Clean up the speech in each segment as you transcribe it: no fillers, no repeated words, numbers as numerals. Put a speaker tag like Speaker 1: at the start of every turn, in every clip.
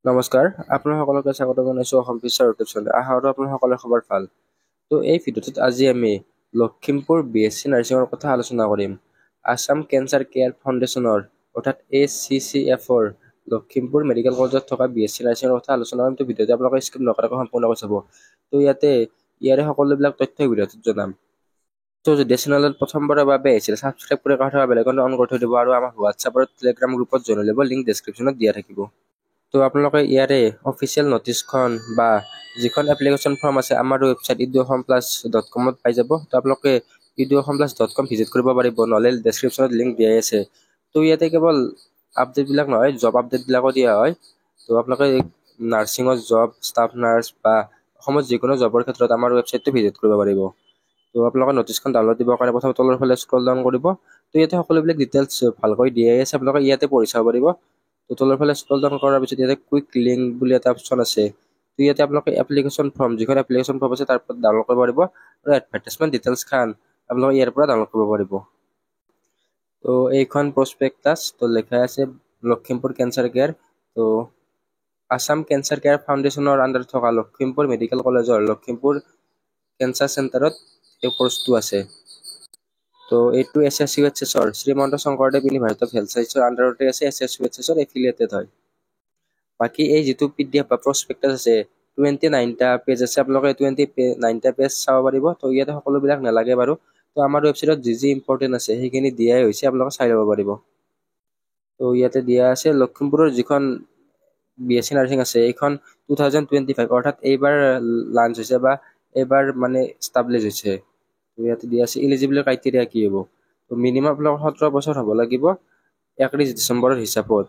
Speaker 1: নমস্কাৰ, আপোনাৰ সকলোকে স্বাগত জনাইছোঁ অসম ফিচাৰ ইউটিউব চেনেল। আশা কৰোঁ আপোনাৰ সকলোৰে খবৰ ভাল। তো এই ভিডিঅ'টোত আজি আমি লখিমপুৰ BSc নাৰ্ছিঙৰ কথা আলোচনা কৰিম। আছাম কেঞ্চাৰ কেয়াৰ ফাউণ্ডেশ্যনৰ অৰ্থাৎ ACCFৰ লখিমপুৰ মেডিকেল কলেজত থকা BSc নাৰ্ছিঙৰ কথা আলোচনা কৰিম। তো ভিডিঅ'টো আপোনালোকে স্কিপ নকৰাকৈ সম্পূৰ্ণকৈ চাব। তো ইয়াৰে সকলোবিলাক তথ্য ভিডিঅ'টোত জনাম। তো যদি চেনেলত প্ৰথমবাৰৰ বাবে আহিছিল, ছাবস্ক্ৰাইব কৰি কাষত থকা বেল আইকনটো অন কৰি থৈ দিব আৰু আমাৰ হোৱাটছআপ আৰু টেলিগ্ৰাম গ্ৰুপত জইন হৈ ল'ব। লিংক ডেছক্ৰিপশ্যনত দিয়া থাকিব। তো আপোনালোকে ইয়াৰে অফিচিয়েল নটিচখন বা যিখন এপ্লিকেশ্যন ফৰ্ম আছে আমাৰ ৱেবছাইট eduasamplus.com-ত পাই যাব। তো আপোনালোকে eduasamplus.com ভিজিট কৰিব পাৰিব, নহ'লে ডেছক্ৰিপশ্যনত লিংক দিয়াই আছে। তো ইয়াতে কেৱল আপডেটবিলাক নহয়, জব আপডেটবিলাকো দিয়া হয়। তো আপোনালোকে নাৰ্ছিঙৰ জব, ষ্টাফ নাৰ্ছ বা অসমত যিকোনো জবৰ ক্ষেত্ৰত আমাৰ ৱেবছাইটটো ভিজিট কৰিব পাৰিব। তো আপোনালোকে নটিচখন ডাউনলোড দিবৰ কাৰণে প্ৰথমে তলৰ ফালে স্ক্ৰল ডাউন কৰিব। তো ইয়াতে সকলোবিলাক ডিটেইলছ ভালকৈ দিয়াই আছে, আপোনালোকে ইয়াতে পঢ়ি চাব পাৰিব। তো তলৰ ফালে স্ক্ৰল ডাউন কৰাৰ পিছত ইয়াতে কুইক লিংক বুলি এটা অপশ্যন আছে। তো ইয়াতে আপোনালোকে এপ্লিকেশ্যন ফৰ্ম, যিখন এপ্লিকেশ্যন ফৰ্ম আছে তাৰ পৰা ডাউনলোড কৰিব পাৰিব আৰু এডভাৰটাইজমেণ্ট ডিটেইলছ খান আপোনালোকে ইয়াৰ পৰা ডাউনলোড কৰিব পাৰিব। তো এইখন প্ৰস্পেক্টাছ, তো লেখা আছে লখিমপুৰ কেঞ্চাৰ কেয়াৰ। তো আছাম কেঞ্চাৰ কেয়াৰ ফাউণ্ডেশ্যনৰ আণ্ডাৰত থকা লখিমপুৰ মেডিকেল কলেজৰ লখিমপুৰ কেঞ্চাৰ চেণ্টাৰত এই কৰ্চটো আছে। তো এইটো SSUHSৰ Srimanta Sankardev university of health সায়েন্সৰ আণ্ডাৰতে আছে, SSUHSৰ এফিলিয়েটেড হয়। বাকী এই যিটো PDF বা প্ৰস্পেক্টাছ আছে 29টা পেজ আছে, আপোনালোকে 29টা পেজ চাব পাৰিব। তো ইয়াতে সকলোবিলাক নালাগে বাৰু। তো আমাৰ ৱেবছাইটত যি ইম্পৰ্টেণ্ট আছে সেইখিনি দিয়াই হৈছে, আপোনালোকে চাই ল'ব পাৰিব। তো ইয়াতে দিয়া আছে লখিমপুৰৰ যিখন BSc নাৰ্ছিং আছে এইখন 2025 অৰ্থাৎ এইবাৰ লাঞ্চ হৈছে বা এইবাৰ মানে ষ্টাব্লিছ হৈছে। তো ইয়াতে দিয়া আছে ইলিজিবল ক্ৰাইটেৰিয়া কি হ'ব। তো মিনিমাম আপোনালোকৰ 17 বছৰ হ'ব লাগিব 31 ডিচেম্বৰৰ হিচাপত,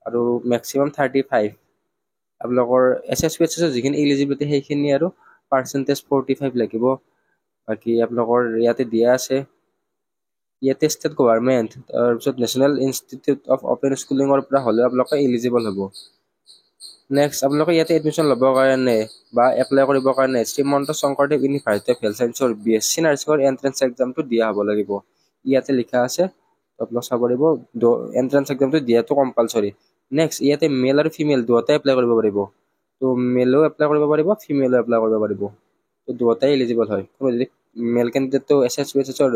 Speaker 1: আৰু মেক্সিমাম 35। আপোনালোকৰ SSUHSৰ যিখিনি ইলিজিবিলিটি সেইখিনি আৰু পাৰ্চেণ্টেজ 45 লাগিব। বাকী আপোনালোকৰ ইয়াতে দিয়া আছে ইয়াতে ষ্টেট গভৰ্ণমেণ্ট, তাৰপিছত নেশ্যনেল ইনষ্টিটিউট অফ অপেন স্কুলিঙৰ পৰা হ'লেও আপোনালোকে ইলিজিবল হ'ব। নেক্সট আপোনালোকে ইয়াতে এডমিশ্যন ল'বৰ কাৰণে বা এপ্লাই কৰিবৰ কাৰণে Srimanta Sankardev university of health সায়েন্সৰ BSc নাৰ্ছিঙৰ এণ্ট্ৰেন্স এক্সামটো দিয়া হ'ব লাগিব। ইয়াতে লিখা আছে, আপোনালোকে চাব পাৰিব। এণ্ট্ৰেন্স এক্সামটো দিয়াটো কম্পালচৰি। নেক্সট ইয়াতে মেল আৰু ফিমেল দুয়োটাই এপ্লাই কৰিব পাৰিব। তো মেলেও এপ্লাই কৰিব পাৰিব, ফিমেলেও এপ্লাই কৰিব পাৰিব। তো দুয়োটাই এলিজিবল হয়। কোনো যদি মেল কেণ্ডিডেটটো SSUHSৰ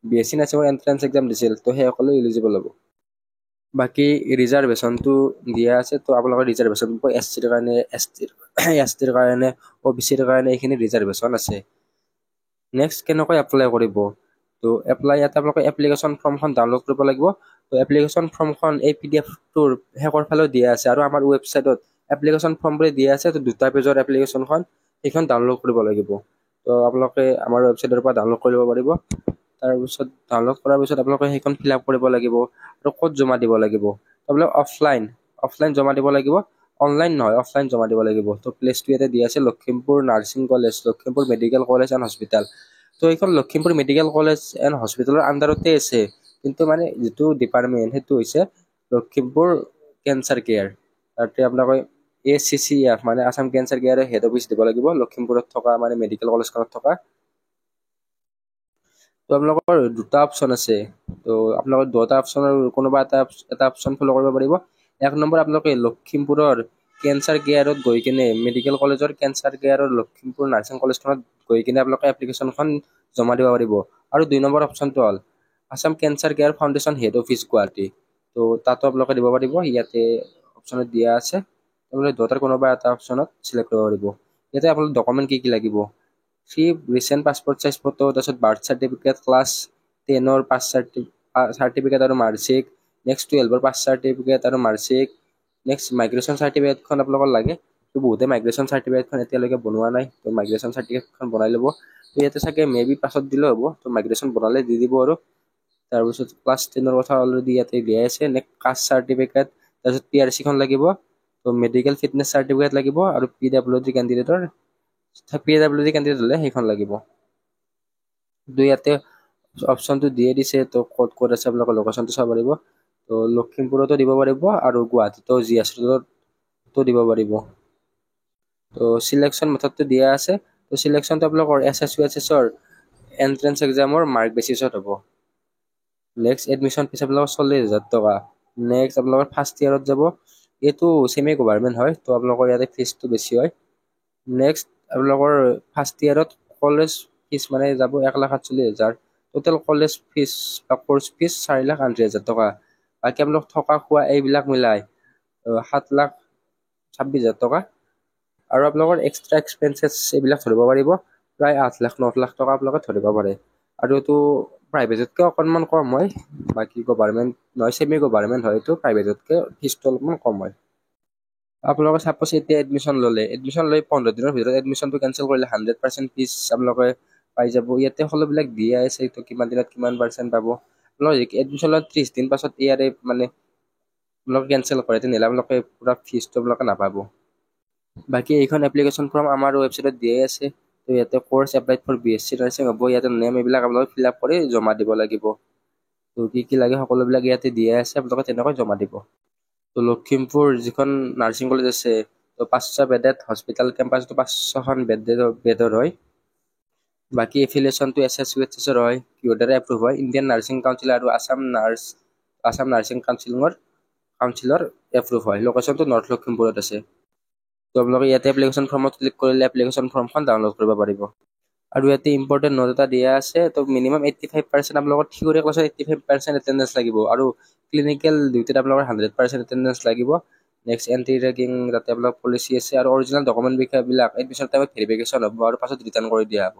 Speaker 1: BSc নাৰ্ছিঙৰ এণ্ট্ৰেন্স এক্সাম দিছিল, তো সেইসকলেও এলিজিবল হ'ব। বাকী ৰিজাৰ্ভেশ্যনটো দিয়া আছে। তো আপোনালোকৰ ৰিজাৰ্ভেশ্যন SCৰ কাৰণে STৰ কাৰণে OBCৰ কাৰণে এইখিনি ৰিজাৰ্ভেশ্যন আছে। নেক্সট কেনেকৈ এপ্লাই কৰিব। তো ইয়াতে আপোনালোকে এপ্লিকেশ্যন ফৰ্মখন ডাউনলোড কৰিব লাগিব। তো এপ্লিকেশ্যন ফৰ্মখন এই PDFটোৰ শেষৰ ফালেও দিয়া আছে আৰু আমাৰ ৱেবছাইটত এপ্লিকেশ্যন ফৰ্ম বুলি দিয়া আছে। তো 2টা পেজৰ এপ্লিকেশ্যনখন সেইখন ডাউনলোড কৰিব লাগিব। তো আপোনালোকে আমাৰ ৱেবছাইটৰ পৰা ডাউনলোড কৰিব পাৰিব। তাৰপিছত ডাউনলোড কৰাৰ পিছত আপোনালোকে সেইখন ফিল আপ কৰিব লাগিব আৰু ক'ত জমা দিব লাগিব। আপোনালোকে অফলাইন জমা দিব লাগিব, অনলাইন নহয়, অফলাইন জমা দিব লাগিব। তো প্লেচটো ইয়াতে দিয়া আছে Lakhimpur nursing college, Lakhimpur medical college and hospital. তো এইখন লখিমপুৰ মেডিকেল কলেজ এণ্ড হস্পিটেলৰ আণ্ডাৰতে আছে, কিন্তু মানে যিটো ডিপাৰ্টমেণ্ট সেইটো হৈছে লখিমপুৰ কেঞ্চাৰ কেয়াৰ। তাতে আপোনালোকে ACCF মানে আছাম কেঞ্চাৰ কেয়াৰৰ হেড অফিচ দিব লাগিব, লখিমপুৰত থকা মানে মেডিকেল কলেজখনত থকা। তো আপোনালোকৰ 2টা অপশ্যন আছে। তো আপোনালোকৰ 2টা অপশ্যনৰ কোনোবা এটা অপশ্যন ফ'ল' কৰিব পাৰিব। 1 নম্বৰ আপোনালোকে লখিমপুৰৰ কেঞ্চাৰ কেয়াৰত গৈ কিনে মেডিকেল কলেজৰ কেঞ্চাৰ কেয়াৰৰ লখিমপুৰ নাৰ্ছিং কলেজখনত গৈ কিনে আপোনালোকে এপ্লিকেশ্যনখন জমা দিব পাৰিব। আৰু 2 নম্বৰ অপশ্যনটো হ'ল Assam cancer care foundation head office Guwahati. তো তাতো আপোনালোকে দিব পাৰিব, ইয়াতে অপশ্যনত দিয়া আছে। আপোনালোকে 2টাৰ কোনোবা এটা অপশ্যনত চিলেক্ট কৰিব পাৰিব। ইয়াতে আপোনালোকৰ ডকুমেণ্ট কি লাগিব। 3 ৰিচেণ্ট পাছপৰ্ট চাইজ ফটো, তাৰপিছত বাৰ্থ চাৰ্টিফিকেট, ক্লাছ 10ৰ পাছ চাৰ্টিফিকেট আৰু মাৰ্কশ্বিট, নেক্সট 12ৰ পাছ চাৰ্টিফিকেট আৰু মাৰ্কশ্বিট, নেক্সট মাইগ্ৰেশ্যন চাৰ্টিফিকেটখন আপোনালোকৰ লাগে। তো বহুতে মাইগ্ৰেশ্যন চাৰ্টিফিকেটখন এতিয়ালৈকে বনোৱা নাই, তো মাইগ্ৰেশ্যন চাৰ্টিফিকেটখন বনাই ল'ব। তো ইয়াতে চাগে মেবি পাছত দিলেও হ'ব। তো মাইগ্ৰেশ্যন বনালে দি দিব আৰু তাৰপিছত ক্লাছ 10ৰ কথা অলৰেডি ইয়াতে দিয়াই আছে। নেক্সট কাষ্ট চাৰ্টিফিকেট, তাৰপিছত PRCখন লাগিব, তো মেডিকেল ফিটনেছ চাৰ্টিফিকেট লাগিব আৰু PWD কেণ্ডিডেট হ'লে সেইখন লাগিব। তো ইয়াতে অপশ্যনটো দিয়ে দিছে, তো ক'ত আছে আপোনালোকৰ লোকেশ্যনটো চাব পাৰিব। তো লখিমপুৰতো দিব পাৰিব আৰু গুৱাহাটীতো GS ৰোডতো দিব পাৰিব। তো চিলেকশ্যন মেথডটো দিয়া আছে। তো চিলেকশ্যনটো আপোনালোকৰ SSUHSৰ এণ্ট্ৰেন্স এক্সামৰ মাৰ্ক বেচিছত হ'ব। নেক্সট এডমিশ্যন ফিজ আপোনালোকৰ 40,000 টকা। নেক্সট আপোনালোকৰ ফাৰ্ষ্ট ইয়েৰত যাব এইটো ছেমি গভৰ্ণমেণ্ট হয়, তো আপোনালোকৰ ইয়াতে ফিজটো বেছি হয়। নেক্সট আপোনালোকৰ ফাৰ্ষ্ট ইয়াৰত কলেজ ফিজ মানে যাব 1,48,000। টোটেল কলেজ ফিজ বা কোৰ্চ ফিজ 4,80,000 টকা। বাকী আপোনালোক থকা খোৱা এইবিলাক মিলাই 7,26,000 টকা। আৰু আপোনালোকৰ এক্সট্ৰা এক্সপেঞ্চেছ এইবিলাক ধৰিব পাৰিব প্ৰায় 8,00,000-9,00,000 টকা আপোনালোকে ধৰিব পাৰে। আৰু এইটো প্ৰাইভেটতকৈ অকণমান কম হয়, বাকী গভৰ্ণমেণ্ট নহয়, ছেমি গভৰ্ণমেণ্ট হয়, এইটো প্ৰাইভেটতকৈ ফিজটো অলপমান কম হয়। আপোনালোকে চাপ'জ এতিয়া এডমিশ্যন ল'লে, এডমিশ্যন লৈ 15 দিনৰ ভিতৰত এডমিশ্যনটো কেঞ্চেল কৰিলে 100% ফিজ আপোনালোকে পাই যাব। ইয়াতে সকলোবিলাক দিয়ে আছে, এইটো কিমান দিনত কিমান পাৰ্চেণ্ট পাব। আপোনালোকে এডমিশ্যন লৈ 30 দিন পাছত ইয়াৰে মানে আপোনালোকে কেঞ্চেল কৰে, তেনেহ'লে আপোনালোকে পুৰা ফিজটো আপোনালোকে নাপাব। বাকী এইখন এপ্লিকেশ্যন ফৰ্ম আমাৰ ৱেবছাইটত দিয়াই আছে। তো ইয়াতে course applied for BSc nursing হ'ব, ইয়াতে নেম এইবিলাক আপোনালোকে ফিল আপ কৰি জমা দিব লাগিব। তো কি লাগে সকলোবিলাক ইয়াতে দিয়াই আছে, আপোনালোকে তেনেকৈ জমা দিব। তো লখিমপুৰ যিখন নাৰ্ছিং কলেজ আছে, তো 500 বেডেড হস্পিটেল কেম্পাছটো 500খন বেডৰ হয়। বাকী এফিলিয়েশ্যনটো SSUHSৰ হয়, কিহৰ দ্বাৰা এপ্ৰুভ হয়, ইণ্ডিয়ান নাৰ্ছিং কাউন্সিল আৰু আছাম নাৰ্ছিং কাউন্সিলৰ এপ্ৰুভ হয়। লোকেশ্যনটো নৰ্থ লখিমপুৰত আছে। তো আপোনালোকে ইয়াতে এপ্লিকেশ্যন ফৰ্মত ক্লিক কৰিলে এপ্লিকেশ্যন ফৰ্মখন ডাউনলোড কৰিব পাৰিব। আৰু ইয়াতে ইম্পৰ্টেণ্ট নোট এটা দিয়া আছে, তো মিনিমাম 85% আপোনালোকৰ থিয়ৰী ক্লাছত 85% এটেণ্ডেঞ্চ লাগিব, আৰু ক্লিনিকেল ডিউটিত আপোনালোকৰ 100% এটেণ্ডেঞ্চ লাগিব। নেক্সট এণ্টি ৰেগিং যাতে আপোনালোকৰ পলিচি আছে, আৰু অৰিজিনেল ডকুমেণ্ট বিষয়বিলাক এডমিশ্যন টাইমত ভেৰিফিকেশ্যন হ'ব আৰু পাছত ৰিটাৰ্ণ কৰি দিয়া হ'ব।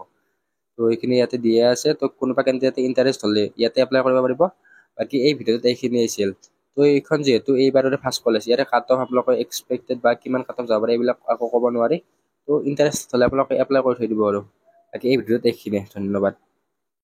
Speaker 1: তো এইখিনি ইয়াতে দিয়া আছে। তো কোনোবা কেণ্ডিডেটে ইণ্টাৰেষ্ট হ'লে ইয়াতে এপ্লাই কৰিব পাৰিব। বাকী এই ভিডিঅ'ত এইখিনি আছিল। তো এইখন যিহেতু এইবাৰৰে ফাৰ্ষ্ট কলেজ, ইয়াৰে কাট অফ আপোনালোকে এক্সপেক্টেড বা কিমান কাট অফ যাব পাৰে এইবিলাক আকৌ ক'ব নোৱাৰি। তো ইণ্টাৰেষ্ট হ'লে আপোনালোকে এপ্লাই কৰি থৈ দিব আৰু। বাকী এই ভিডিঅ'ত এইখিনিয়ে, ধন্যবাদ।